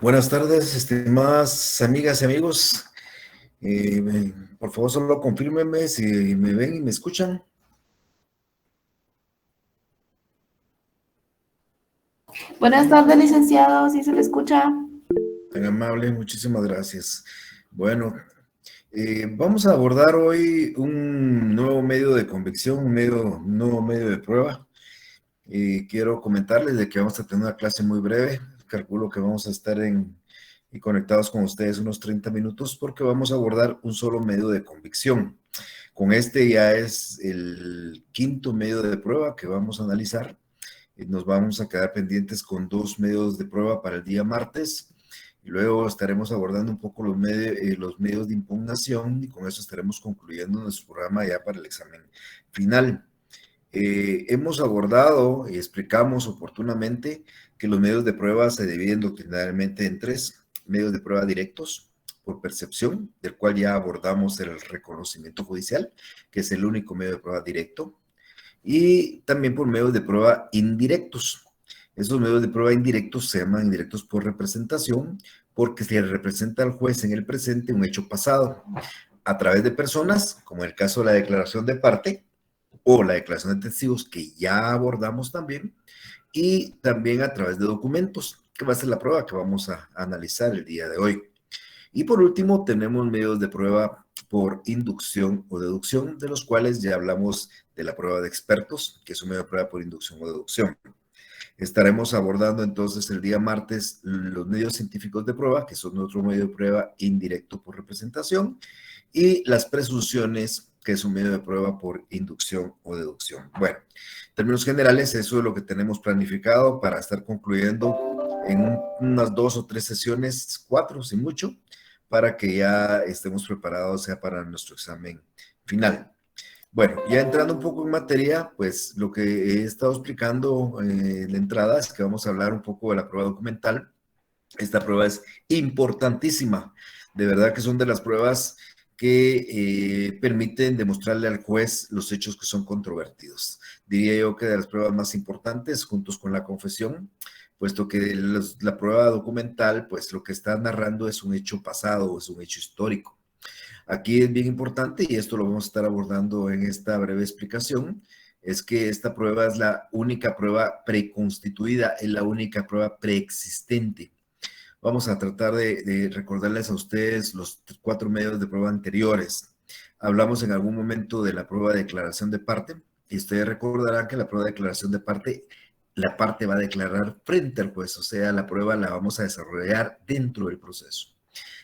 Buenas tardes, estimadas amigas y amigos. Por favor, solo confírmenme si me ven y me escuchan. Buenas tardes, licenciado, ¿sí se le escucha? Tan amable, muchísimas gracias. Bueno, vamos a abordar hoy un nuevo medio de convicción, un nuevo medio de prueba. Quiero comentarles de que vamos a tener una clase muy breve. Calculo que vamos a estar y conectados con ustedes unos 30 minutos porque vamos a abordar un solo medio de convicción. Con este ya es el quinto medio de prueba que vamos a analizar. Nos vamos a quedar pendientes con dos medios de prueba para el día martes. Y luego estaremos abordando un poco los medios de impugnación y con eso estaremos concluyendo nuestro programa ya para el examen final. Hemos abordado y explicamos oportunamente que los medios de prueba se dividen doctrinalmente en tres: medios de prueba directos por percepción, del cual ya abordamos el reconocimiento judicial, que es el único medio de prueba directo, y también por medios de prueba indirectos. Esos medios de prueba indirectos se llaman indirectos por representación porque se representa al juez en el presente un hecho pasado a través de personas, como en el caso de la declaración de parte, o la declaración de testigos que ya abordamos también, y también a través de documentos, que va a ser la prueba que vamos a analizar el día de hoy. Y por último, tenemos medios de prueba por inducción o deducción, de los cuales ya hablamos de la prueba de expertos, que es un medio de prueba por inducción o deducción. Estaremos abordando entonces el día martes los medios científicos de prueba, que son otro medio de prueba indirecto por representación, y las presunciones, que es un medio de prueba por inducción o deducción. Bueno, en términos generales, eso es lo que tenemos planificado para estar concluyendo en unas 2 o 3 sesiones, 4 sin mucho, para que ya estemos preparados ya para nuestro examen final. Bueno, ya entrando un poco en materia, pues lo que he estado explicando en la entrada es que vamos a hablar un poco de la prueba documental. Esta prueba es importantísima, de verdad que son de las pruebas que permiten demostrarle al juez los hechos que son controvertidos. Diría yo que de las pruebas más importantes, juntos con la confesión, puesto que la prueba documental, pues lo que está narrando es un hecho pasado, es un hecho histórico. Aquí es bien importante, y esto lo vamos a estar abordando en esta breve explicación, es que esta prueba es la única prueba preconstituida, es la única prueba preexistente. Vamos a tratar de recordarles a ustedes los 4 medios de prueba anteriores. Hablamos en algún momento de la prueba de declaración de parte, y ustedes recordarán que la prueba de declaración de parte, la parte va a declarar frente al juez, o sea, la prueba la vamos a desarrollar dentro del proceso.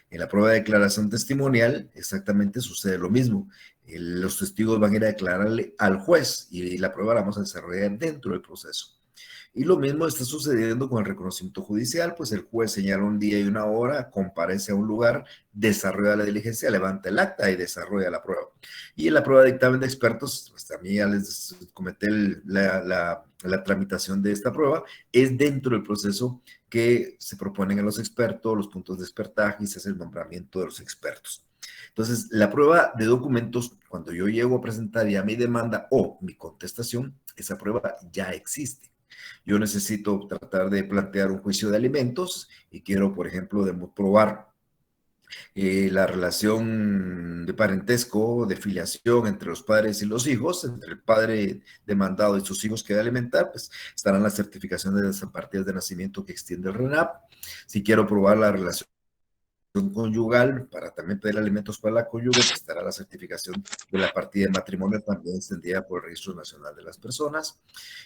En la prueba de declaración testimonial, exactamente sucede lo mismo. Los testigos van a ir a declararle al juez y la prueba la vamos a desarrollar dentro del proceso. Y lo mismo está sucediendo con el reconocimiento judicial, pues el juez señala un día y una hora, comparece a un lugar, desarrolla la diligencia, levanta el acta y desarrolla la prueba. Y en la prueba de dictamen de expertos, pues también ya les comenté la tramitación de esta prueba, es dentro del proceso que se proponen a los expertos, los puntos de expertaje y se hace el nombramiento de los expertos. Entonces, la prueba de documentos, cuando yo llego a presentar ya mi demanda o mi contestación, esa prueba ya existe. Yo necesito tratar de plantear un juicio de alimentos y quiero, por ejemplo, probar la relación de parentesco, de filiación entre los padres y los hijos, entre el padre demandado y sus hijos que debe alimentar, pues estarán las certificaciones de las partidas de nacimiento que extiende el RENAP. Si quiero probar la relación conyugal, para también pedir alimentos para la cónyuge, pues estará la certificación de la partida de matrimonio también extendida por el Registro Nacional de las Personas.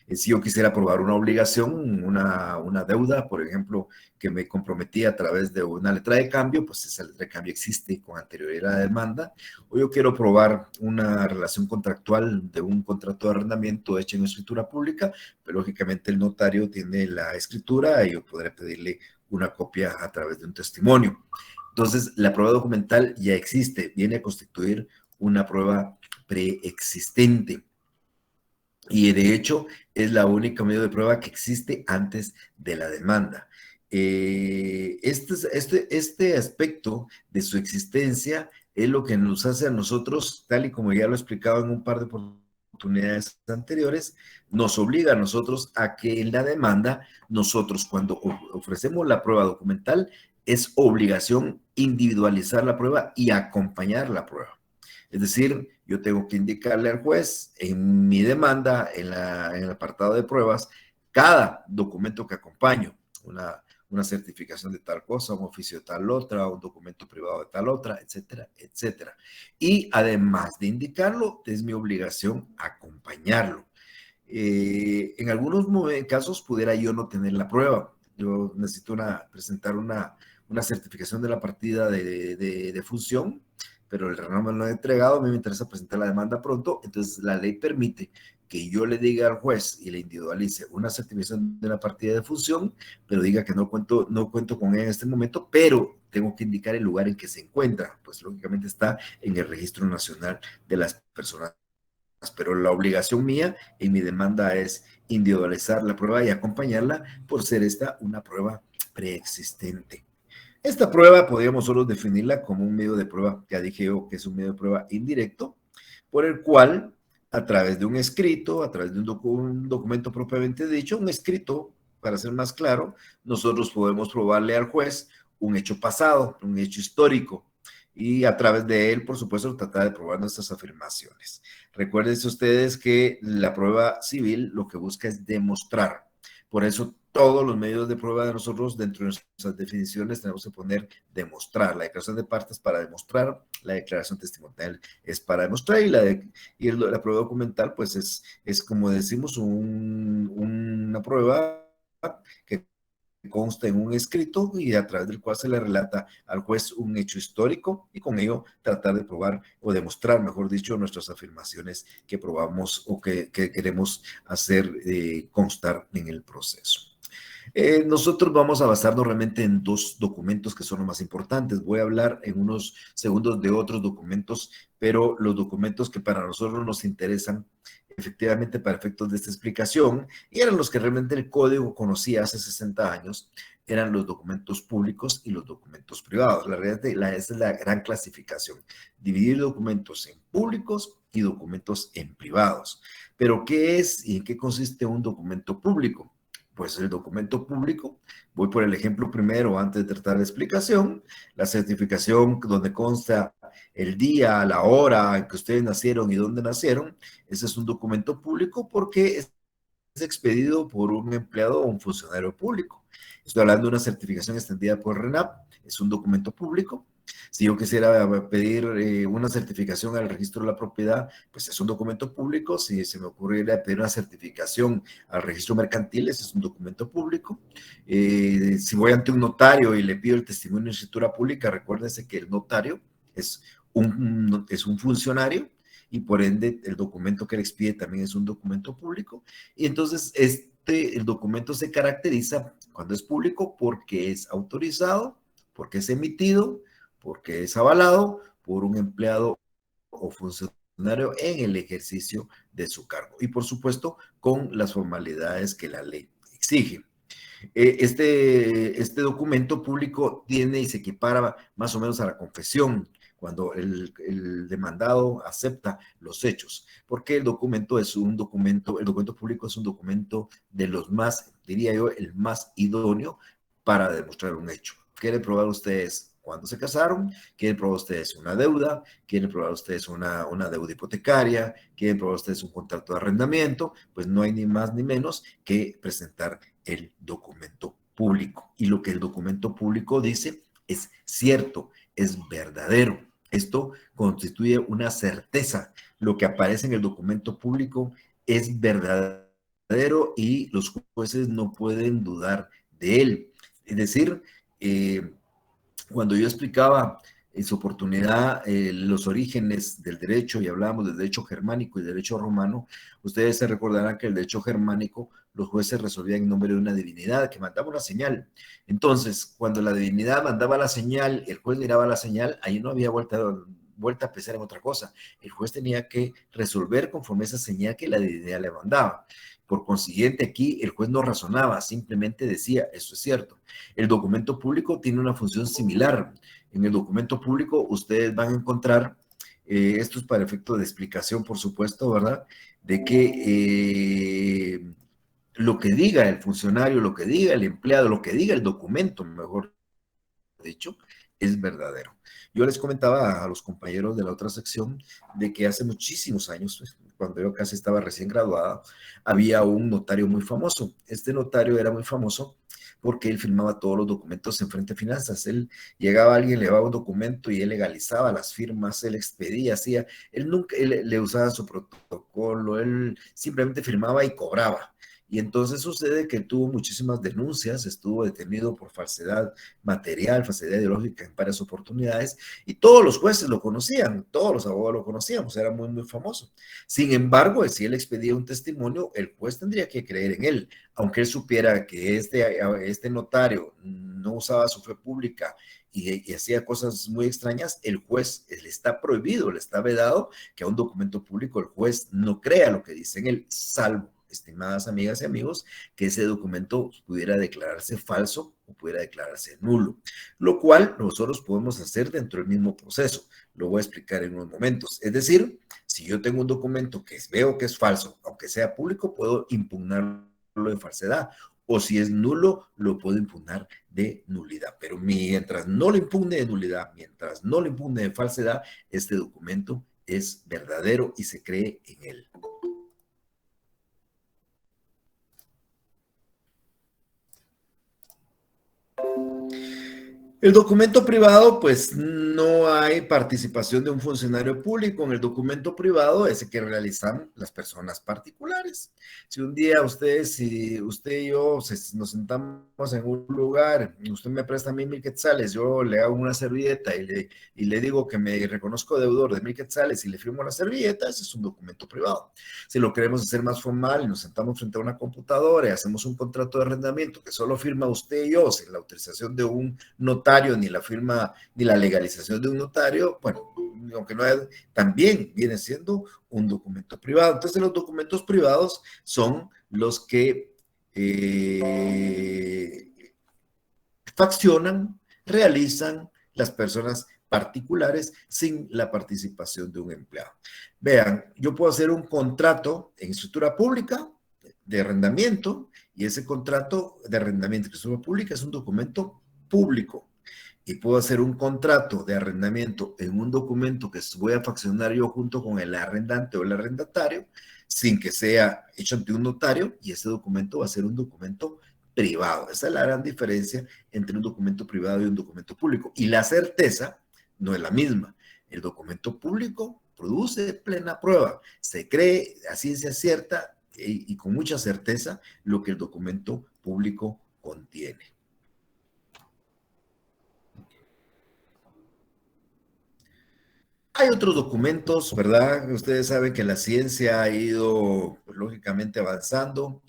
Si yo quisiera probar una obligación, una deuda, por ejemplo, que me comprometí a través de una letra de cambio, pues esa letra de cambio existe con anterioridad a la demanda. O yo quiero probar una relación contractual de un contrato de arrendamiento hecho en escritura pública, pero lógicamente el notario tiene la escritura y yo podré pedirle una copia a través de un testimonio. Entonces, la prueba documental ya existe, viene a constituir una prueba preexistente. Y de hecho, es la única medio de prueba que existe antes de la demanda. Este aspecto de su existencia es lo que nos hace a nosotros, tal y como ya lo he explicado en un par de oportunidades anteriores, nos obliga a nosotros a que en la demanda, nosotros cuando ofrecemos la prueba documental, es obligación individualizar la prueba y acompañar la prueba. Es decir, yo tengo que indicarle al juez en mi demanda, en el apartado de pruebas, cada documento que acompaño, una certificación de tal cosa, un oficio de tal otra, un documento privado de tal otra, etcétera, etcétera. Y además de indicarlo, es mi obligación acompañarlo. En algunos casos pudiera yo no tener la prueba. Yo necesito presentar una certificación de la partida de función, pero el RENAP me lo ha entregado, a mí me interesa presentar la demanda pronto, entonces la ley permite que yo le diga al juez y le individualice una certificación de la partida de función, pero diga que no cuento con ella en este momento, pero tengo que indicar el lugar en que se encuentra, pues lógicamente está en el Registro Nacional de las Personas, pero la obligación mía en mi demanda es individualizar la prueba y acompañarla por ser esta una prueba preexistente. Esta prueba podríamos solo definirla como un medio de prueba, ya dije yo que es un medio de prueba indirecto, por el cual a través de un escrito, a través de un documento propiamente dicho, un escrito, para ser más claro, nosotros podemos probarle al juez un hecho pasado, un hecho histórico, y a través de él, por supuesto, tratar de probar nuestras afirmaciones. Recuerden ustedes que la prueba civil lo que busca es demostrar. Por eso todos los medios de prueba de nosotros, dentro de nuestras definiciones, tenemos que poner demostrar. La declaración de partes para demostrar, la declaración testimonial es para demostrar y la prueba documental, pues es como decimos, una prueba que consta en un escrito y a través del cual se le relata al juez un hecho histórico y con ello tratar de probar o demostrar, mejor dicho, nuestras afirmaciones que probamos o que queremos hacer constar en el proceso. Nosotros vamos a basarnos realmente en dos documentos que son los más importantes. Voy a hablar en unos segundos de otros documentos, pero los documentos que para nosotros nos interesan efectivamente para efectos de esta explicación, y eran los que realmente el código conocía hace 60 años, eran los documentos públicos y los documentos privados. La realidad esa es la gran clasificación, dividir documentos en públicos y documentos en privados. Pero, ¿qué es y en qué consiste un documento público? Pues el documento público, voy por el ejemplo primero antes de tratar la explicación, la certificación donde consta el día, la hora en que ustedes nacieron y dónde nacieron, ese es un documento público porque es expedido por un empleado o un funcionario público. Estoy hablando de una certificación extendida por RENAP, es un documento público. Si yo quisiera pedir una certificación al registro de la propiedad, pues es un documento público. Si se me ocurriera pedir una certificación al registro mercantil, ese es un documento público. Si voy ante un notario y le pido el testimonio de escritura pública, recuérdense que el notario es un funcionario y por ende el documento que le expide también es un documento público. Y entonces el documento se caracteriza cuando es público porque es autorizado, porque es emitido, porque es avalado por un empleado o funcionario en el ejercicio de su cargo. Y por supuesto, con las formalidades que la ley exige. Este documento público tiene y se equipara más o menos a la confesión, cuando el demandado acepta los hechos, porque el documento público es un documento de los más, diría yo, el más idóneo para demostrar un hecho. ¿Quieren probar ustedes cuándo se casaron? ¿Quieren probar ustedes una deuda? ¿Quieren probar ustedes una deuda hipotecaria? ¿Quieren probar ustedes un contrato de arrendamiento? Pues no hay ni más ni menos que presentar el documento público. Y lo que el documento público dice es cierto, es verdadero. Esto constituye una certeza. Lo que aparece en el documento público es verdadero y los jueces no pueden dudar de él. Es decir, cuando yo explicaba en su oportunidad los orígenes del derecho y hablábamos del derecho germánico y del derecho romano, ustedes se recordarán que el derecho germánico los jueces resolvían en nombre de una divinidad que mandaba una señal. Entonces, cuando la divinidad mandaba la señal, el juez miraba la señal, ahí no había vuelta a pensar en otra cosa. El juez tenía que resolver conforme esa señal que la divinidad le mandaba. Por consiguiente, aquí el juez no razonaba, simplemente decía, eso es cierto. El documento público tiene una función similar. En el documento público ustedes van a encontrar esto es para efecto de explicación, por supuesto, ¿verdad? De que lo que diga el funcionario, lo que diga el empleado, lo que diga el documento, mejor dicho, es verdadero. Yo les comentaba a los compañeros de la otra sección de que hace muchísimos años, pues, cuando yo casi estaba recién graduada, había un notario muy famoso. Este notario era muy famoso porque él firmaba todos los documentos en Frente a Finanzas. Él llegaba, alguien le daba un documento y él legalizaba las firmas, él expedía, hacía, él nunca él le usaba su protocolo, él simplemente firmaba y cobraba. Y entonces sucede que tuvo muchísimas denuncias, estuvo detenido por falsedad material, falsedad ideológica en varias oportunidades, y todos los jueces lo conocían, todos los abogados lo conocíamos, era muy, muy famoso. Sin embargo, si él expedía un testimonio, el juez tendría que creer en él, aunque él supiera que este notario no usaba su fe pública y hacía cosas muy extrañas, el juez le está prohibido, le está vedado que a un documento público el juez no crea lo que dice en él, salvo, estimadas amigas y amigos, que ese documento pudiera declararse falso o pudiera declararse nulo, lo cual nosotros podemos hacer dentro del mismo proceso. Lo voy a explicar en unos momentos. Es decir, si yo tengo un documento que veo que es falso, aunque sea público, puedo impugnarlo de falsedad. O si es nulo, lo puedo impugnar de nulidad. Pero mientras no lo impugne de nulidad, mientras no lo impugne de falsedad, este documento es verdadero y se cree en él. El documento privado, pues no hay participación de un funcionario público. En el documento privado ese que realizan las personas particulares. Si un día si usted y yo nos sentamos en un lugar, y usted me presta a mí 1,000 quetzales, yo le hago una servilleta y le digo que me reconozco deudor de 1,000 quetzales y le firmo la servilleta, ese es un documento privado. Si lo queremos hacer más formal y nos sentamos frente a una computadora y hacemos un contrato de arrendamiento que solo firma usted y yo sin la autorización de un notario, ni la firma, ni la legalización de un notario, bueno, aunque no es, también viene siendo un documento privado. Entonces, los documentos privados son los que faccionan, realizan las personas particulares sin la participación de un empleado. Vean, yo puedo hacer un contrato en estructura pública de arrendamiento y ese contrato de arrendamiento en estructura pública es un documento público. Y puedo hacer un contrato de arrendamiento en un documento que voy a faccionar yo junto con el arrendante o el arrendatario sin que sea hecho ante un notario y ese documento va a ser un documento privado. Esa es la gran diferencia entre un documento privado y un documento público. Y la certeza no es la misma. El documento público produce plena prueba. Se cree a ciencia cierta y con mucha certeza lo que el documento público contiene. Hay otros documentos, ¿verdad? Ustedes saben que la ciencia ha ido, pues, lógicamente avanzando.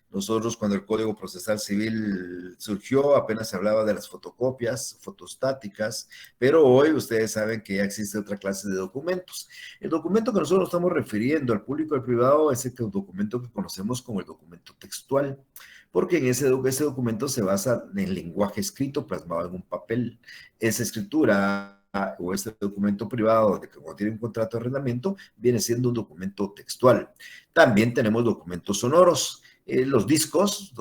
Nosotros cuando el Código Procesal Civil surgió, apenas se hablaba de las fotocopias, fotostáticas, pero hoy ustedes saben que ya existe otra clase de documentos. El documento que nosotros estamos refiriendo al público y al privado es el documento que conocemos como el documento textual, porque en ese documento se basa en el lenguaje escrito plasmado en un papel. Esa escritura o este documento privado de que tiene un contrato de arrendamiento viene siendo un documento textual. También tenemos documentos sonoros. Los discos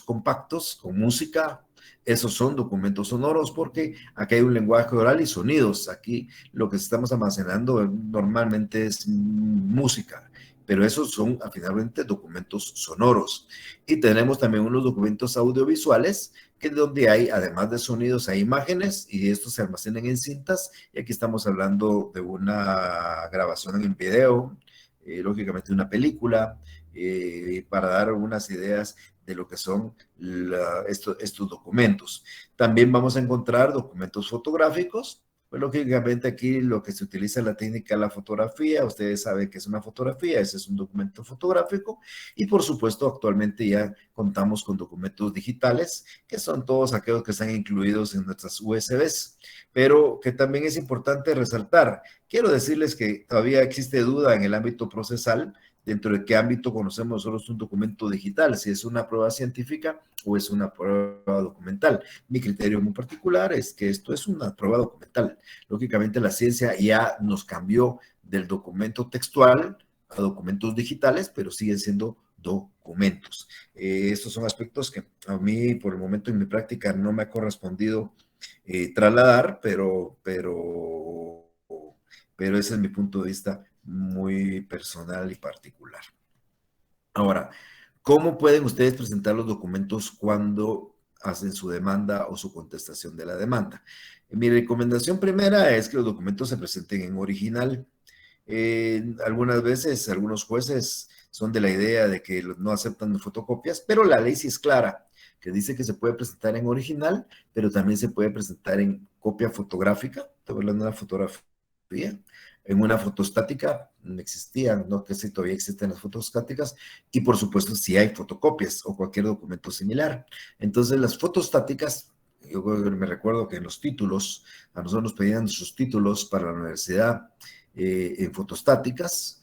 compactos con música, esos son documentos sonoros porque aquí hay un lenguaje oral y sonidos. Aquí lo que estamos almacenando normalmente es música, pero esos son finalmente documentos sonoros. Y tenemos también unos documentos audiovisuales que donde hay, además de sonidos, hay imágenes y estos se almacenan en cintas. Y aquí estamos hablando de una grabación en video, lógicamente una película, para dar unas ideas de lo que son estos documentos. También vamos a encontrar documentos fotográficos. Pues lógicamente aquí lo que se utiliza es la técnica de la fotografía. Ustedes saben que es una fotografía, ese es un documento fotográfico. Y por supuesto, actualmente ya contamos con documentos digitales, que son todos aquellos que están incluidos en nuestras USBs. Pero que también es importante resaltar quiero decirles que todavía existe duda en el ámbito procesal dentro de qué ámbito conocemos nosotros un documento digital, si es una prueba científica o es una prueba documental. Mi criterio muy particular es que esto es una prueba documental. Lógicamente la ciencia ya nos cambió del documento textual a documentos digitales, pero siguen siendo documentos. Estos son aspectos que a mí por el momento en mi práctica no me ha correspondido trasladar, pero ese es mi punto de vista muy personal y particular. Ahora, ¿cómo pueden ustedes presentar los documentos cuando hacen su demanda o su contestación de la demanda? Mi recomendación primera es que los documentos se presenten en original. Algunas veces, algunos jueces son de la idea de que no aceptan fotocopias, pero la ley sí es clara, que dice que se puede presentar en original, pero también se puede presentar en copia fotográfica, estoy hablando de una fotografía, en una fotostática, no existían, no que si todavía existen las fotostáticas, y por supuesto si hay fotocopias o cualquier documento similar. Entonces las fotostáticas, yo me recuerdo que en los títulos, a nosotros nos pedían sus títulos para la universidad en fotostáticas,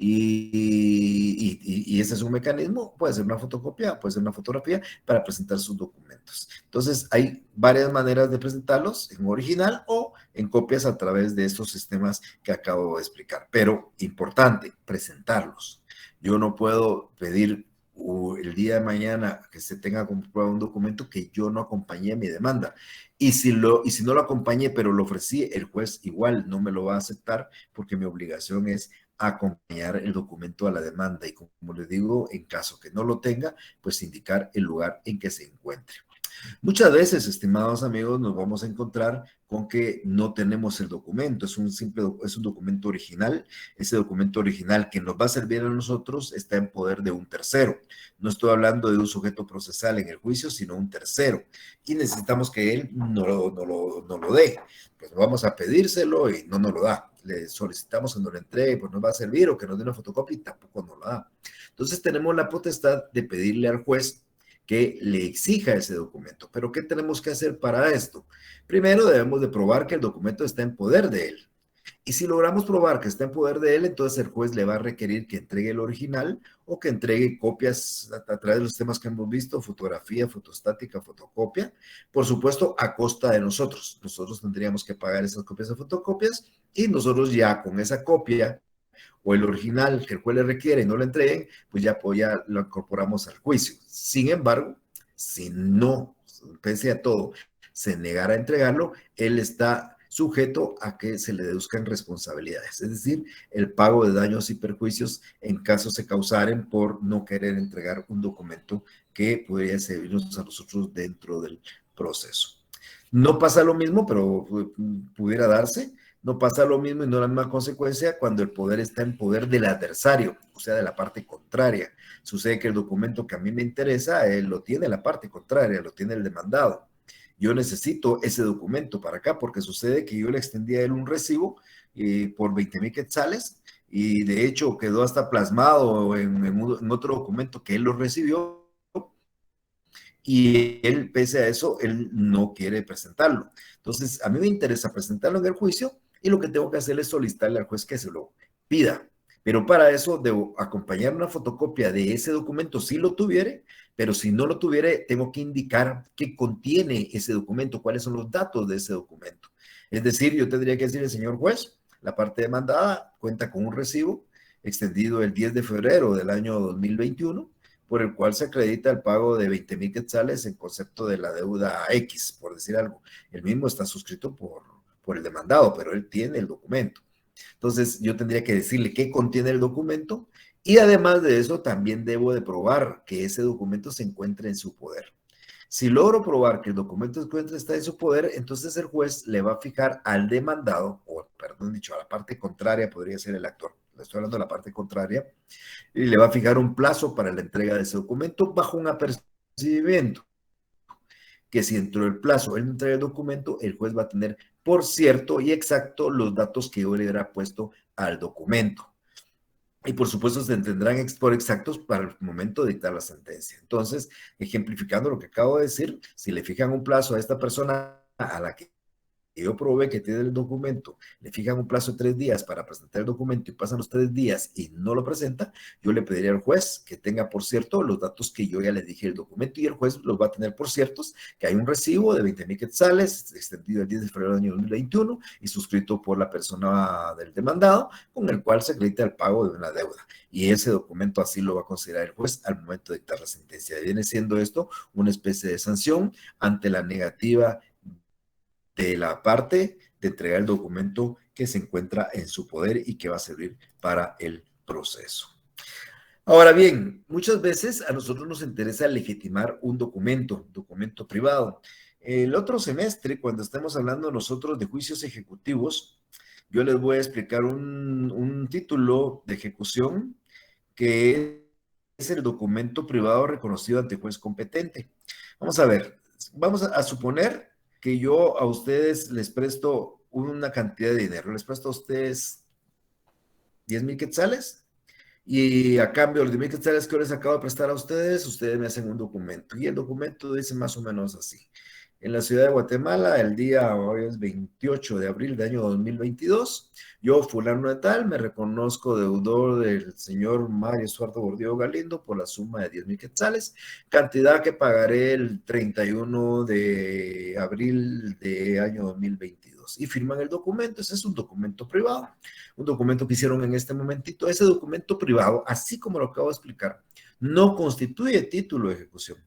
y ese es un mecanismo, puede ser una fotocopia, puede ser una fotografía para presentar sus documentos. Entonces, hay varias maneras de presentarlos, en original o en copias a través de estos sistemas que acabo de explicar. Pero, importante, presentarlos. Yo no puedo pedir el día de mañana que se tenga comprobado un documento que yo no acompañé a mi demanda. Y si no lo acompañé, pero lo ofrecí, el juez igual no me lo va a aceptar porque mi obligación es acompañar el documento a la demanda y como les digo, en caso que no lo tenga, pues indicar el lugar en que se encuentre. Muchas veces, estimados amigos, nos vamos a encontrar con que no tenemos el documento, es un documento original. Ese documento original que nos va a servir a nosotros está en poder de un tercero. No estoy hablando de un sujeto procesal en el juicio, sino un tercero. Y necesitamos que él no lo dé. Pues vamos a pedírselo y no nos lo da. Le solicitamos que nos lo entregue, pues nos va a servir, o que nos dé una fotocopia y tampoco nos lo da. Entonces tenemos la potestad de pedirle al juez que le exija ese documento. Pero ¿qué tenemos que hacer para esto? Primero debemos de probar que el documento está en poder de él. Y si logramos probar que está en poder de él, entonces el juez le va a requerir que entregue el original o que entregue copias a través de los temas que hemos visto, fotografía, fotostática, fotocopia, por supuesto a costa de nosotros. Nosotros tendríamos que pagar esas copias de fotocopias y nosotros ya con esa copia o el original que el juez le requiere y no lo entreguen, pues ya lo incorporamos al juicio. Sin embargo, si no, pese a todo, se negara a entregarlo, él está sujeto a que se le deduzcan responsabilidades, es decir, el pago de daños y perjuicios en caso se causaren por no querer entregar un documento que podría servirnos a nosotros dentro del proceso. No pasa lo mismo, pero pudiera darse. No pasa lo mismo y no la misma consecuencia cuando el poder está en poder del adversario, o sea, de la parte contraria. Sucede que el documento que a mí me interesa, lo tiene la parte contraria, lo tiene el demandado. Yo necesito ese documento para acá porque sucede que yo le extendí a él un recibo por 20,000 quetzales y de hecho quedó hasta plasmado en otro documento que él lo recibió y él, pese a eso, él no quiere presentarlo. Entonces, a mí me interesa presentarlo en el juicio y lo que tengo que hacer es solicitarle al juez que se lo pida. Pero para eso debo acompañar una fotocopia de ese documento si lo tuviere, pero si no lo tuviere, tengo que indicar qué contiene ese documento, cuáles son los datos de ese documento. Es decir, yo tendría que decirle, señor juez, la parte demandada cuenta con un recibo extendido el 10 de febrero del año 2021, por el cual se acredita el pago de 20,000 quetzales en concepto de la deuda X, por decir algo. El mismo está suscrito por el demandado, pero él tiene el documento. Entonces, yo tendría que decirle qué contiene el documento y además de eso, también debo de probar que ese documento se encuentre en su poder. Si logro probar que el documento está en su poder, entonces el juez le va a fijar al demandado, o perdón dicho, a la parte contraria, podría ser el actor, le estoy hablando de la parte contraria, y le va a fijar un plazo para la entrega de ese documento bajo un apercibimiento que si dentro del plazo él entrega el documento, el juez va a tener por cierto y exacto los datos que yo le hubiera puesto al documento. Y por supuesto se tendrán por exactos para el momento de dictar la sentencia. Entonces, ejemplificando lo que acabo de decir, si le fijan un plazo a esta persona a la que que yo probé que tiene el documento, le fijan un plazo de 3 días para presentar el documento y pasan los 3 días y no lo presenta, yo le pediría al juez que tenga por cierto los datos que yo ya le dije el documento y el juez los va a tener por ciertos, que hay un recibo de 20,000 quetzales extendido el 10 de febrero del año 2021 y suscrito por la persona del demandado, con el cual se acredita el pago de una deuda. Y ese documento así lo va a considerar el juez al momento de dictar la sentencia. Viene siendo esto una especie de sanción ante la negativa de la parte de entregar el documento que se encuentra en su poder y que va a servir para el proceso. Ahora bien, muchas veces a nosotros nos interesa legitimar un documento privado. El otro semestre, cuando estemos hablando nosotros de juicios ejecutivos, yo les voy a explicar un título de ejecución que es el documento privado reconocido ante juez competente. Vamos a ver, vamos a suponer que yo a ustedes les presto una cantidad de dinero, les presto a ustedes 10,000 quetzales y a cambio de los 10,000 quetzales que yo les acabo de prestar a ustedes me hacen un documento y el documento dice más o menos así. En la ciudad de Guatemala, el día hoy es 28 de abril del año 2022, yo, fulano de tal, me reconozco deudor del señor Mario Estuardo Gordillo Galindo por la suma de 10,000 quetzales, cantidad que pagaré el 31 de abril de año 2022. Y firman el documento, ese es un documento privado, un documento que hicieron en este momentito. Ese documento privado, así como lo acabo de explicar, no constituye título de ejecución.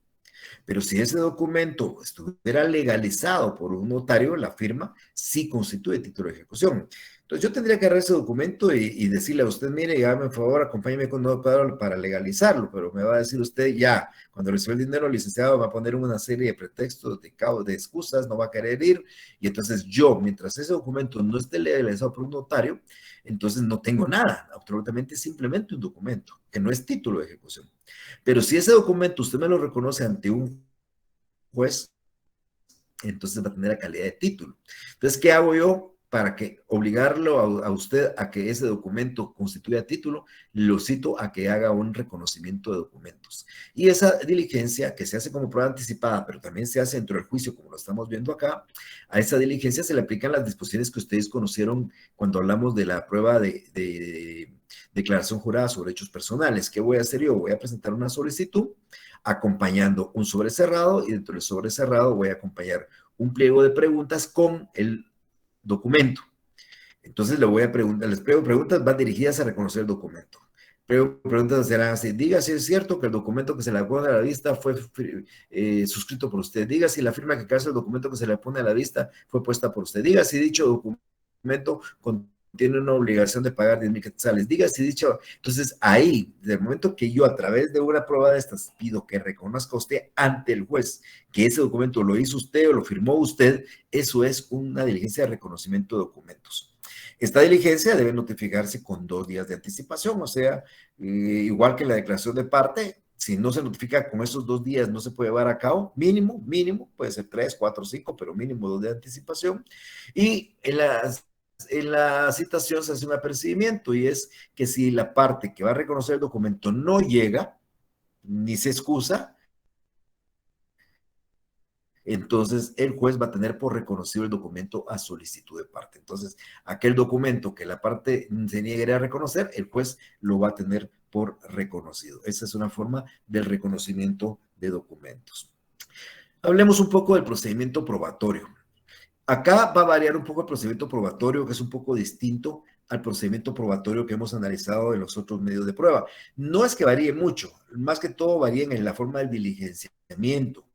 Pero si ese documento estuviera legalizado por un notario, la firma sí constituye título de ejecución. Entonces yo tendría que agarrar ese documento y decirle a usted, mire, hágame un favor, acompáñeme con un notario para legalizarlo, pero me va a decir usted ya, cuando reciba el dinero, el licenciado va a poner una serie de pretextos, de excusas, no va a querer ir, y entonces yo, mientras ese documento no esté legalizado por un notario, entonces no tengo nada, absolutamente simplemente un documento, que no es título de ejecución. Pero si ese documento usted me lo reconoce ante un juez, entonces va a tener la calidad de título. Entonces, ¿qué hago yo para que obligarlo a usted a que ese documento constituya título? Lo cito a que haga un reconocimiento de documentos. Y esa diligencia que se hace como prueba anticipada, pero también se hace dentro del juicio, como lo estamos viendo acá, a esa diligencia se le aplican las disposiciones que ustedes conocieron cuando hablamos de la prueba de declaración jurada sobre hechos personales. ¿Qué voy a hacer yo? Voy a presentar una solicitud acompañando un sobre cerrado y dentro del sobre cerrado voy a acompañar un pliego de preguntas con el documento. Entonces le voy a preguntar, les pliego de preguntas van dirigidas a reconocer el documento. Preguntas serán así: diga si es cierto que el documento que se le pone a la vista fue suscrito por usted. Diga si la firma que calza el documento que se le pone a la vista fue puesta por usted. Diga si dicho documento tiene una obligación de pagar 10,000 quetzales. Diga si dicho. Entonces, ahí, del momento que yo a través de una prueba de estas pido que reconozca usted ante el juez que ese documento lo hizo usted o lo firmó usted, eso es una diligencia de reconocimiento de documentos. Esta diligencia debe notificarse con 2 días de anticipación, o sea, igual que la declaración de parte. Si no se notifica con esos 2 días, no se puede llevar a cabo. Mínimo, puede ser 3, 4, 5, pero mínimo 2 días de anticipación. Y en la citación se hace un apercibimiento y es que si la parte que va a reconocer el documento no llega, ni se excusa, entonces el juez va a tener por reconocido el documento a solicitud de parte. Entonces, aquel documento que la parte se niegue a reconocer, el juez lo va a tener por reconocido. Esa es una forma del reconocimiento de documentos. Hablemos un poco del procedimiento probatorio. Acá va a variar un poco el procedimiento probatorio, que es un poco distinto al procedimiento probatorio que hemos analizado en los otros medios de prueba. No es que varíe mucho, más que todo varía en la forma del diligenciamiento,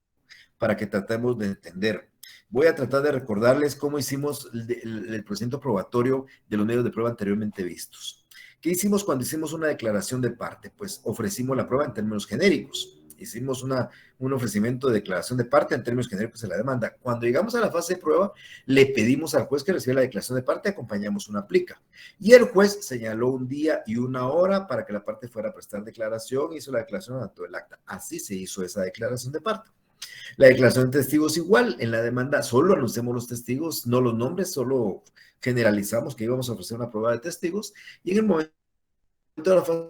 para que tratemos de entender. Voy a tratar de recordarles cómo hicimos el procedimiento probatorio de los medios de prueba anteriormente vistos. ¿Qué hicimos cuando hicimos una declaración de parte? Pues ofrecimos la prueba en términos genéricos. Hicimos un ofrecimiento de declaración de parte en términos genéricos de la demanda. Cuando llegamos a la fase de prueba, le pedimos al juez que reciba la declaración de parte, acompañamos una plica. Y el juez señaló un día y una hora para que la parte fuera a prestar declaración, hizo la declaración ante el acta. Así se hizo esa declaración de parte. La declaración de testigos igual, en la demanda solo anunciamos los testigos, no los nombres, solo generalizamos que íbamos a ofrecer una prueba de testigos y en el momento de la fase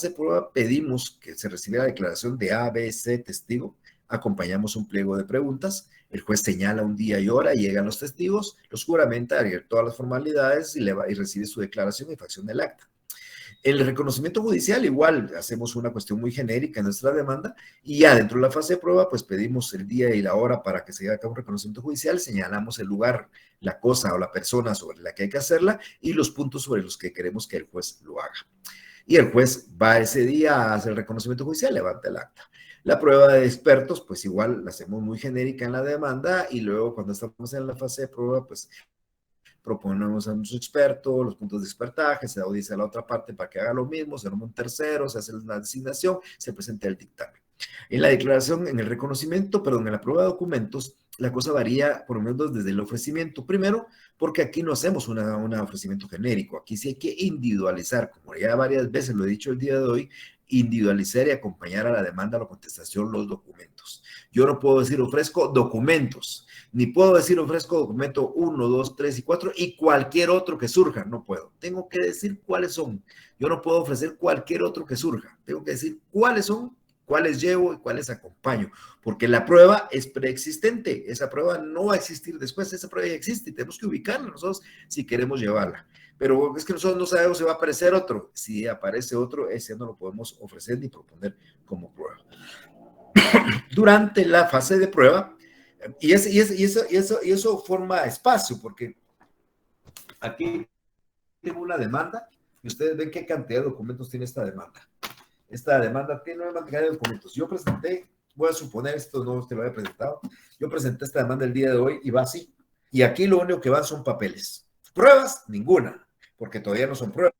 de prueba pedimos que se recibiera la declaración de A, B, C testigo acompañamos un pliego de preguntas, el juez señala un día y hora, llegan los testigos, los juramenta, haría todas las formalidades y recibe su declaración y facción del acta. El reconocimiento judicial, igual, hacemos una cuestión muy genérica en nuestra demanda y ya dentro de la fase de prueba, pues pedimos el día y la hora para que se lleve a cabo un reconocimiento judicial, señalamos el lugar, la cosa o la persona sobre la que hay que hacerla y los puntos sobre los que queremos que el juez lo haga. Y el juez va ese día a hacer el reconocimiento judicial, levanta el acta. La prueba de expertos, pues igual la hacemos muy genérica en la demanda y luego cuando estamos en la fase de prueba, pues proponemos a nuestro experto los puntos de expertaje, se dice a la otra parte para que haga lo mismo, se nombra un tercero, se hace una designación, se presenta el dictamen. En la declaración, en el reconocimiento, perdón, en la prueba de documentos, la cosa varía por lo menos desde el ofrecimiento. Primero, porque aquí no hacemos un ofrecimiento genérico, aquí sí hay que individualizar, como ya varias veces lo he dicho el día de hoy, individualizar y acompañar a la demanda, a la contestación, los documentos. Yo no puedo decir ofrezco documentos, ni puedo decir ofrezco documento 1, 2, 3 y 4 y cualquier otro que surja, no puedo. Tengo que decir cuáles son. Yo no puedo ofrecer cualquier otro que surja. Tengo que decir cuáles son, cuáles llevo y cuáles acompaño, porque la prueba es preexistente. Esa prueba no va a existir después, esa prueba ya existe y tenemos que ubicarla nosotros si queremos llevarla. Pero es que nosotros no sabemos si va a aparecer otro. Si aparece otro, ese no lo podemos ofrecer ni proponer como prueba. Durante la fase de prueba, y eso forma espacio, porque aquí tengo una demanda y ustedes ven qué cantidad de documentos tiene esta demanda. Esta demanda tiene una cantidad de documentos. Yo presenté, voy a suponer, esto no te lo había presentado, yo presenté esta demanda el día de hoy y va así. Y aquí lo único que van son papeles. Pruebas, ninguna, porque todavía no son pruebas.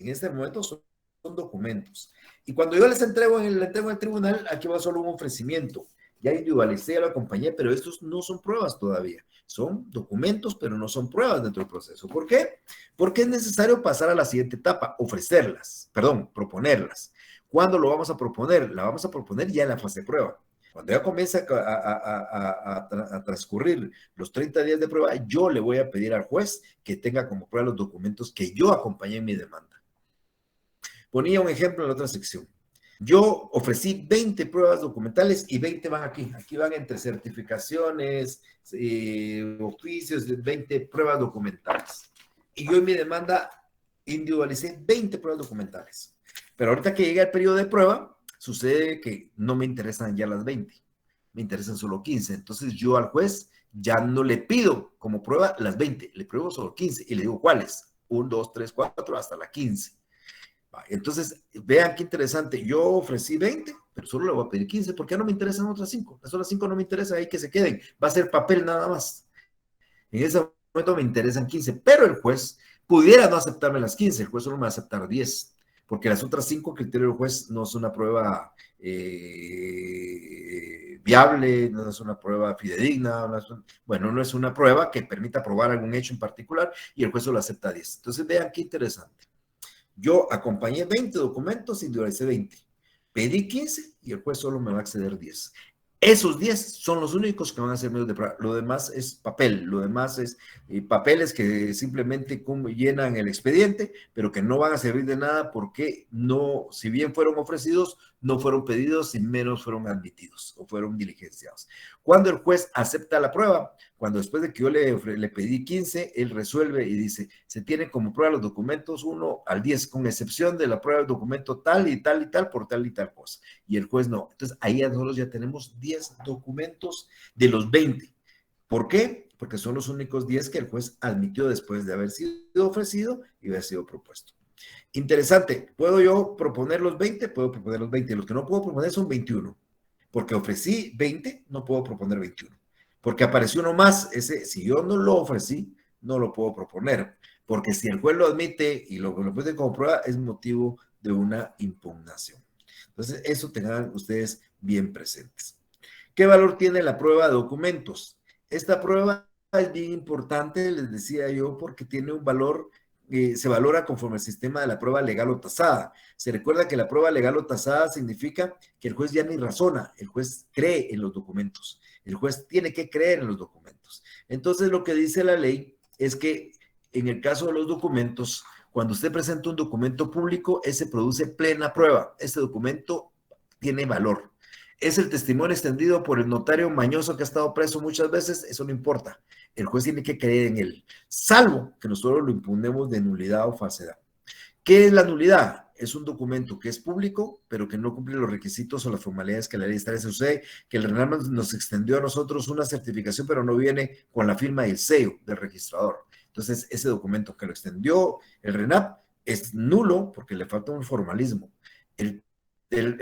En este momento son documentos. Y cuando yo les entrego en el tribunal, aquí va solo un ofrecimiento. Ya individualicé, ya lo acompañé, pero estos no son pruebas todavía. Son documentos, pero no son pruebas dentro del proceso. ¿Por qué? Porque es necesario pasar a la siguiente etapa, proponerlas. ¿Cuándo lo vamos a proponer? La vamos a proponer ya en la fase de prueba. Cuando ya comienza a transcurrir los 30 días de prueba, yo le voy a pedir al juez que tenga como prueba los documentos que yo acompañé en mi demanda. Ponía un ejemplo en la otra sección. Yo ofrecí 20 pruebas documentales y 20 van aquí. Aquí van entre certificaciones, oficios, 20 pruebas documentales. Y yo en mi demanda individualicé 20 pruebas documentales. Pero ahorita que llega el periodo de prueba, sucede que no me interesan ya las 20, me interesan solo 15. Entonces yo al juez ya no le pido como prueba las 20, le pruebo solo 15 y le digo cuáles. 1, 2, 3, 4, hasta la 15. Entonces, vean qué interesante. Yo ofrecí 20, pero solo le voy a pedir 15 porque ya no me interesan otras 5. Las otras 5 no me interesa, ahí que se queden. Va a ser papel nada más. En ese momento me interesan 15, pero el juez pudiera no aceptarme las 15, el juez solo me va a aceptar 10, porque las otras 5 criterios del juez no es una prueba viable, no es una prueba fidedigna, no es una prueba que permita probar algún hecho en particular y el juez solo acepta 10. Entonces vean qué interesante. Yo acompañé 20 documentos, individualicé 20. Pedí 15 y el juez solo me va a acceder 10. Esos 10 son los únicos que van a ser medios de prueba. Lo demás es papel, lo demás es papeles que simplemente llenan el expediente, pero que no van a servir de nada porque no, si bien fueron ofrecidos, no fueron pedidos y menos fueron admitidos o fueron diligenciados. Cuando el juez acepta la prueba, cuando después de que yo le pedí 15, él resuelve y dice, se tienen como prueba los documentos 1 al 10, con excepción de la prueba del documento tal y tal y tal por tal y tal cosa. Y el juez no. Entonces, ahí nosotros ya tenemos 10 documentos de los 20. ¿Por qué? Porque son los únicos 10 que el juez admitió después de haber sido ofrecido y haber sido propuesto. Interesante. ¿Puedo yo proponer los 20? Puedo proponer los 20. Los que no puedo proponer son 21. Porque ofrecí 20, no puedo proponer 21. Porque apareció uno más, si yo no lo ofrecí, no lo puedo proponer. Porque si el juez lo admite y lo pone como prueba, es motivo de una impugnación. Entonces, eso tengan ustedes bien presentes. ¿Qué valor tiene la prueba de documentos? Esta prueba es bien importante, les decía yo, porque tiene un valor, se valora conforme al sistema de la prueba legal o tasada. Se recuerda que la prueba legal o tasada significa que el juez ya ni razona, el juez cree en los documentos. El juez tiene que creer en los documentos. Entonces, lo que dice la ley es que en el caso de los documentos, cuando usted presenta un documento público, ese produce plena prueba. Este documento tiene valor. es el testimonio extendido por el notario mañoso que ha estado preso muchas veces, eso no importa. El juez tiene que creer en él, salvo que nosotros lo impugnemos de nulidad o falsedad. ¿Qué es la nulidad? Es un documento que es público, pero que no cumple los requisitos o las formalidades que la ley establece. Sucede que el RENAP nos extendió a nosotros una certificación, pero no viene con la firma y el sello del registrador. Entonces, ese documento que lo extendió el RENAP es nulo porque le falta un formalismo. El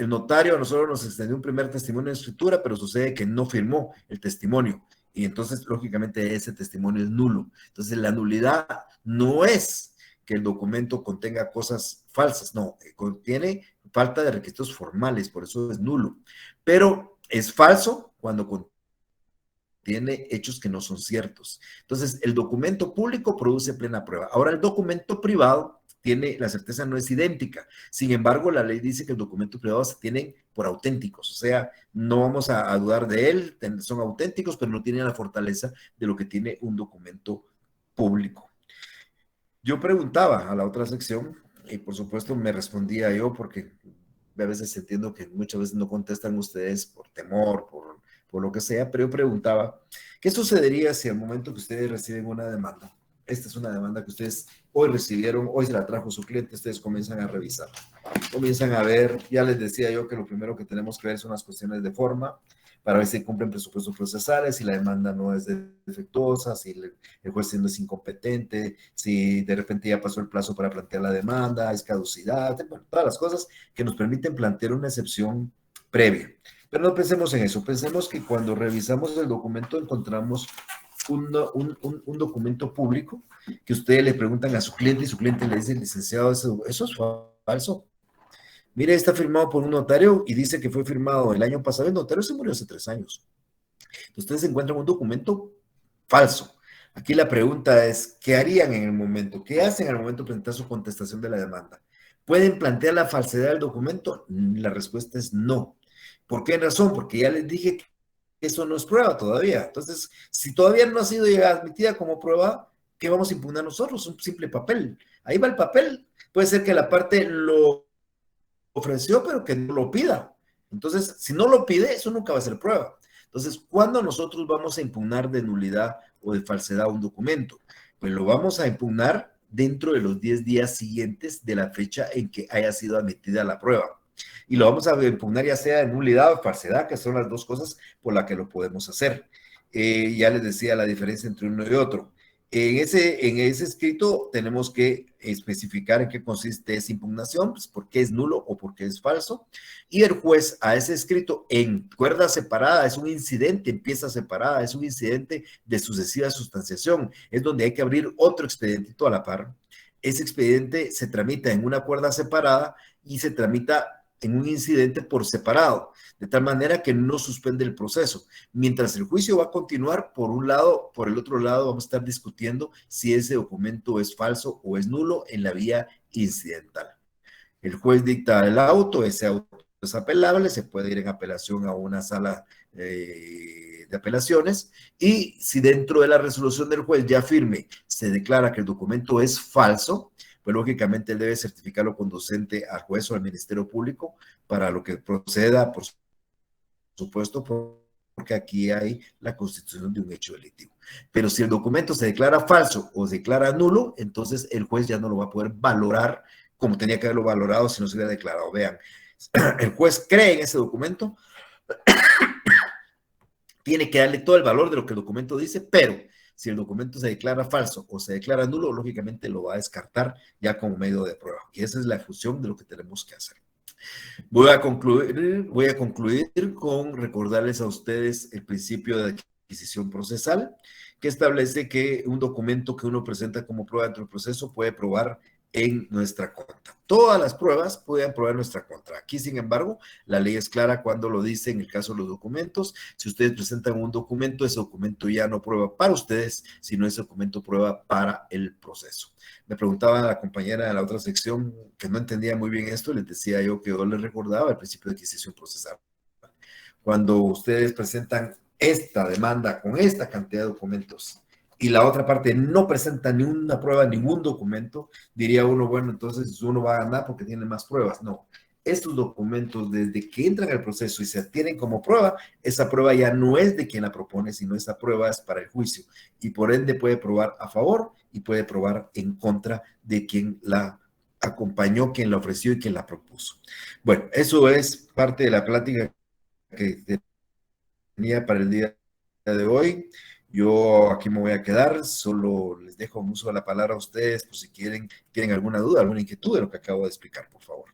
notario a nosotros nos extendió un primer testimonio de escritura, pero sucede que no firmó el testimonio. Y entonces, lógicamente, ese testimonio es nulo. Entonces, la nulidad no es que el documento contenga cosas falsas, no, contiene falta de requisitos formales, por eso es nulo. Pero es falso cuando contiene hechos que no son ciertos. Entonces, el documento público produce plena prueba. Ahora, el documento privado tiene, la certeza no es idéntica. Sin embargo, la ley dice que el documento privado se tienen por auténticos, o sea, no vamos a dudar de él, son auténticos, pero no tienen la fortaleza de lo que tiene un documento público. Yo preguntaba a la otra sección y por supuesto me respondía yo porque a veces entiendo que muchas veces no contestan ustedes por temor, por lo que sea, pero yo preguntaba, ¿qué sucedería si al momento que ustedes reciben una demanda, esta es una demanda que ustedes hoy recibieron, hoy se la trajo su cliente, ustedes comienzan a revisar, comienzan a ver, ya les decía yo que lo primero que tenemos que ver son las cuestiones de forma, para ver si cumplen presupuestos procesales, si la demanda no es defectuosa, si el juez no es incompetente, si de repente ya pasó el plazo para plantear la demanda, es caducidad, bueno, todas las cosas que nos permiten plantear una excepción previa. Pero no pensemos en eso, pensemos que cuando revisamos el documento encontramos un documento público que ustedes le preguntan a su cliente y su cliente le dice, licenciado, eso es falso. Mire, está firmado por un notario y dice que fue firmado el año pasado. El notario se murió hace 3 años. Ustedes encuentran un documento falso. Aquí la pregunta es, ¿qué harían en el momento? ¿Qué hacen al momento de presentar su contestación de la demanda? ¿Pueden plantear la falsedad del documento? La respuesta es no. ¿Por qué razón? Porque ya les dije que eso no es prueba todavía. Entonces, si todavía no ha sido admitida como prueba, ¿qué vamos a impugnar nosotros? Un simple papel. Ahí va el papel. Puede ser que la parte lo ofreció, pero que no lo pida. Entonces, si no lo pide, eso nunca va a ser prueba. Entonces, ¿cuándo nosotros vamos a impugnar de nulidad o de falsedad un documento? Pues lo vamos a impugnar dentro de los 10 días siguientes de la fecha en que haya sido admitida la prueba. Y lo vamos a impugnar ya sea de nulidad o falsedad, que son las dos cosas por las que lo podemos hacer. Ya les decía la diferencia entre uno y otro. En ese escrito tenemos que especificar en qué consiste esa impugnación, pues por qué es nulo o por qué es falso. Y el juez a ese escrito en cuerda separada, es un incidente en pieza separada, es un incidente de sucesiva sustanciación, es donde hay que abrir otro expedientito a la par. Ese expediente se tramita en una cuerda separada y se tramita en un incidente por separado, de tal manera que no suspende el proceso. Mientras el juicio va a continuar, por un lado, por el otro lado, vamos a estar discutiendo si ese documento es falso o es nulo en la vía incidental. El juez dicta el auto, ese auto es apelable, se puede ir en apelación a una sala de apelaciones, y si dentro de la resolución del juez ya firme se declara que el documento es falso, pues lógicamente él debe certificarlo conducente al juez o al Ministerio Público para lo que proceda, por supuesto, porque aquí hay la constitución de un hecho delictivo. Pero si el documento se declara falso o se declara nulo, entonces el juez ya no lo va a poder valorar como tenía que haberlo valorado si no se hubiera declarado. Vean, el juez cree en ese documento, tiene que darle todo el valor de lo que el documento dice, pero si el documento se declara falso o se declara nulo, lógicamente lo va a descartar ya como medio de prueba. Y esa es la función de lo que tenemos que hacer. Voy a concluir con recordarles a ustedes el principio de adquisición procesal, que establece que un documento que uno presenta como prueba dentro del proceso puede probar en nuestra contra. Todas las pruebas pueden probar en nuestra contra. Aquí, sin embargo, la ley es clara cuando lo dice en el caso de los documentos. Si ustedes presentan un documento, ese documento ya no prueba para ustedes, sino ese documento prueba para el proceso. Me preguntaba la compañera de la otra sección que no entendía muy bien esto, les decía yo que yo les recordaba el principio de adquisición procesal. Cuando ustedes presentan esta demanda con esta cantidad de documentos y la otra parte no presenta ni una prueba, ningún documento, diría uno, bueno, entonces uno va a ganar porque tiene más pruebas. No, estos documentos, desde que entran al proceso y se adquieren como prueba, esa prueba ya no es de quien la propone, sino esa prueba es para el juicio y por ende puede probar a favor y puede probar en contra de quien la acompañó, quien la ofreció y quien la propuso. Bueno, eso es parte de la plática que tenía para el día de hoy. Yo aquí me voy a quedar, solo les dejo un uso de la palabra a ustedes, por si tienen alguna duda, alguna inquietud de lo que acabo de explicar, por favor.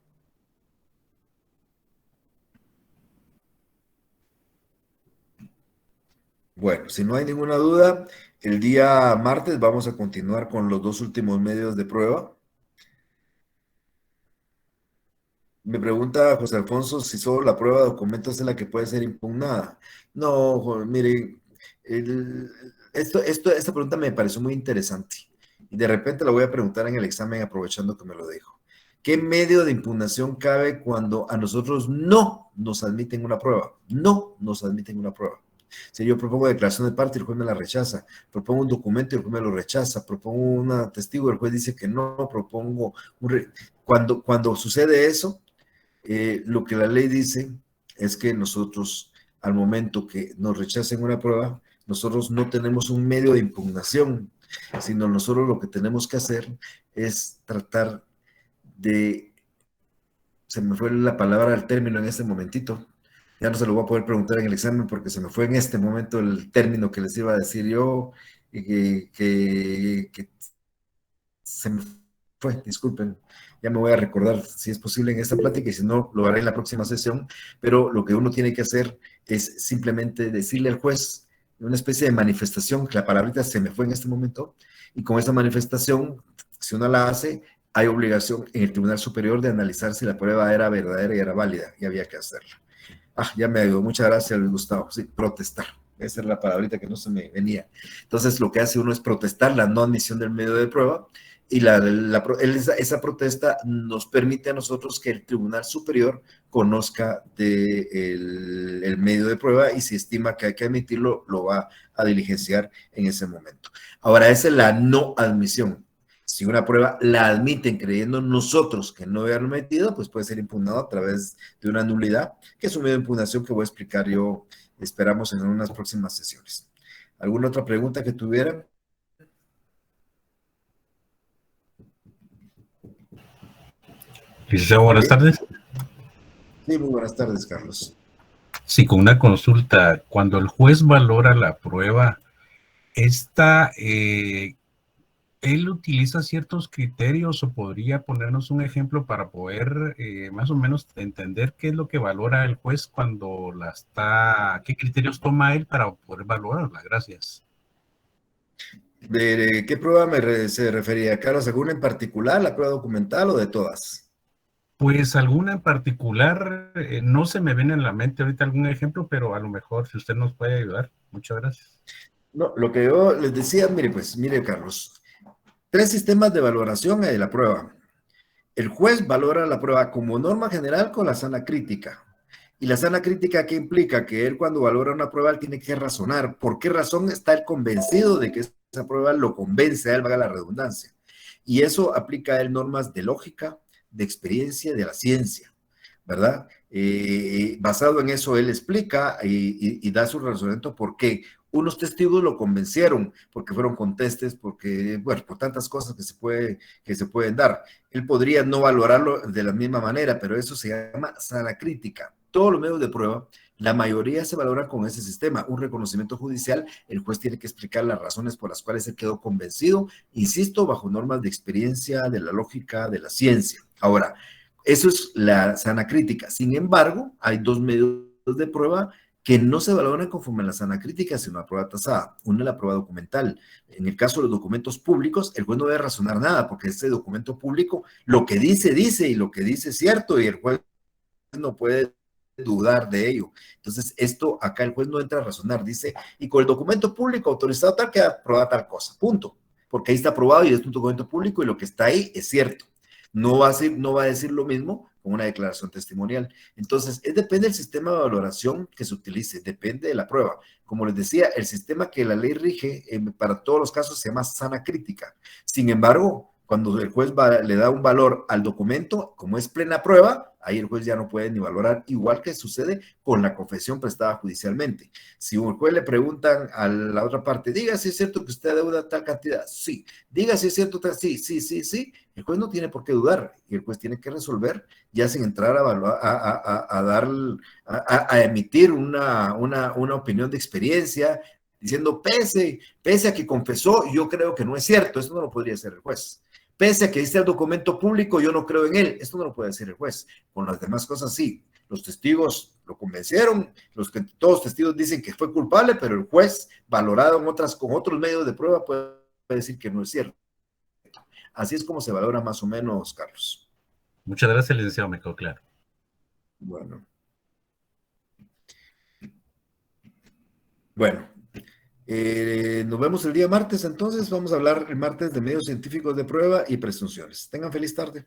Bueno, si no hay ninguna duda, el día martes vamos a continuar con los dos últimos medios de prueba. Me pregunta José Alfonso si solo la prueba de documentos es la que puede ser impugnada. No, mire, esta pregunta me pareció muy interesante y de repente la voy a preguntar en el examen aprovechando que me lo dijo. ¿Qué medio de impugnación cabe cuando a nosotros no nos admiten una prueba? No nos admiten una prueba. Si yo propongo declaración de parte y el juez me la rechaza, propongo un documento y el juez me lo rechaza, propongo un testigo y el juez dice que no, propongo cuando sucede eso, lo que la ley dice es que nosotros, al momento que nos rechacen una prueba, nosotros no tenemos un medio de impugnación, sino nosotros lo que tenemos que hacer es tratar de, se me fue la palabra, el término en este momentito, ya no se lo voy a poder preguntar en el examen porque se me fue en este momento el término que les iba a decir yo y que se me fue, disculpen, ya me voy a recordar si es posible en esta plática y si no, lo haré en la próxima sesión, pero lo que uno tiene que hacer es simplemente decirle al juez una especie de manifestación, que la palabrita se me fue en este momento, y con esa manifestación, si uno la hace, hay obligación en el Tribunal Superior de analizar si la prueba era verdadera y era válida, y había que hacerla. Ya me ayudó, muchas gracias, Luis Gustavo. Sí, protestar. Esa es la palabrita que no se me venía. Entonces, lo que hace uno es protestar la no admisión del medio de prueba y esa protesta nos permite a nosotros que el Tribunal Superior conozca el medio de prueba y si estima que hay que admitirlo, lo va a diligenciar en ese momento. Ahora, esa es la no admisión. Si una prueba la admiten creyendo nosotros que no habían metido, pues puede ser impugnado a través de una nulidad, que es un medio de impugnación que voy a explicar yo, esperamos en unas próximas sesiones. ¿Alguna otra pregunta que tuviera? Licenciado, buenas tardes. Sí, muy buenas tardes, Carlos. Sí, con una consulta. Cuando el juez valora la prueba, ¿él utiliza ciertos criterios o podría ponernos un ejemplo para poder más o menos entender qué es lo que valora el juez cuando qué criterios toma él para poder valorarla? Gracias. ¿De qué prueba se refería, Carlos? ¿Alguna en particular, la prueba documental o de todas? Pues alguna en particular, no se me viene en la mente ahorita algún ejemplo, pero a lo mejor si usted nos puede ayudar. Muchas gracias. No, lo que yo les decía, mire, Carlos, 3 sistemas de valoración de la prueba. El juez valora la prueba como norma general con la sana crítica. Y la sana crítica, ¿qué implica? Que él cuando valora una prueba, él tiene que razonar. ¿Por qué razón está él convencido de que esa prueba lo convence a él, valga la redundancia? Y eso aplica a él normas de lógica, de experiencia, de la ciencia, ¿verdad? Basado en eso, él explica y da su razonamiento por qué. Unos testigos lo convencieron porque fueron contestes, porque, bueno, por tantas cosas que se pueden dar. Él podría no valorarlo de la misma manera, pero eso se llama sana crítica. Todos los medios de prueba, la mayoría se valoran con ese sistema. Un reconocimiento judicial, el juez tiene que explicar las razones por las cuales se quedó convencido, insisto, bajo normas de experiencia, de la lógica, de la ciencia. Ahora, eso es la sana crítica. Sin embargo, hay 2 medios de prueba que no se valoran conforme a la sana crítica, sino a prueba tasada. Una es la prueba documental. En el caso de los documentos públicos, el juez no debe razonar nada, porque ese documento público, lo que dice, dice, y lo que dice es cierto, y el juez no puede dudar de ello. Entonces, esto acá el juez no entra a razonar, dice, y con el documento público autorizado tal, queda aprobada tal cosa, punto. Porque ahí está aprobado y es un documento público y lo que está ahí es cierto. No va a decir lo mismo con una declaración testimonial. Entonces, depende del sistema de valoración que se utilice, depende de la prueba. Como les decía, el sistema que la ley rige para todos los casos se llama sana crítica. Sin embargo, cuando el juez le da un valor al documento, como es plena prueba, ahí el juez ya no puede ni valorar, igual que sucede con la confesión prestada judicialmente. Si un juez le preguntan a la otra parte, diga si es cierto que usted deuda tal cantidad, sí, diga si es cierto, sí, sí, sí, sí, el juez no tiene por qué dudar, y el juez tiene que resolver, ya sin entrar a, evaluar, a dar, a emitir una opinión de experiencia, diciendo, pese a que confesó, yo creo que no es cierto, eso no lo podría hacer el juez. Pese a que dice el documento público, yo no creo en él, esto no lo puede decir el juez. Con las demás cosas sí, los testigos lo convencieron, todos los testigos dicen que fue culpable, pero el juez, valorado con otros medios de prueba, puede decir que no es cierto. Así es como se valora más o menos, Carlos. Muchas gracias, licenciado, me quedó claro. Bueno, nos vemos el día martes, entonces vamos a hablar el martes de medios científicos de prueba y presunciones. Tengan feliz tarde.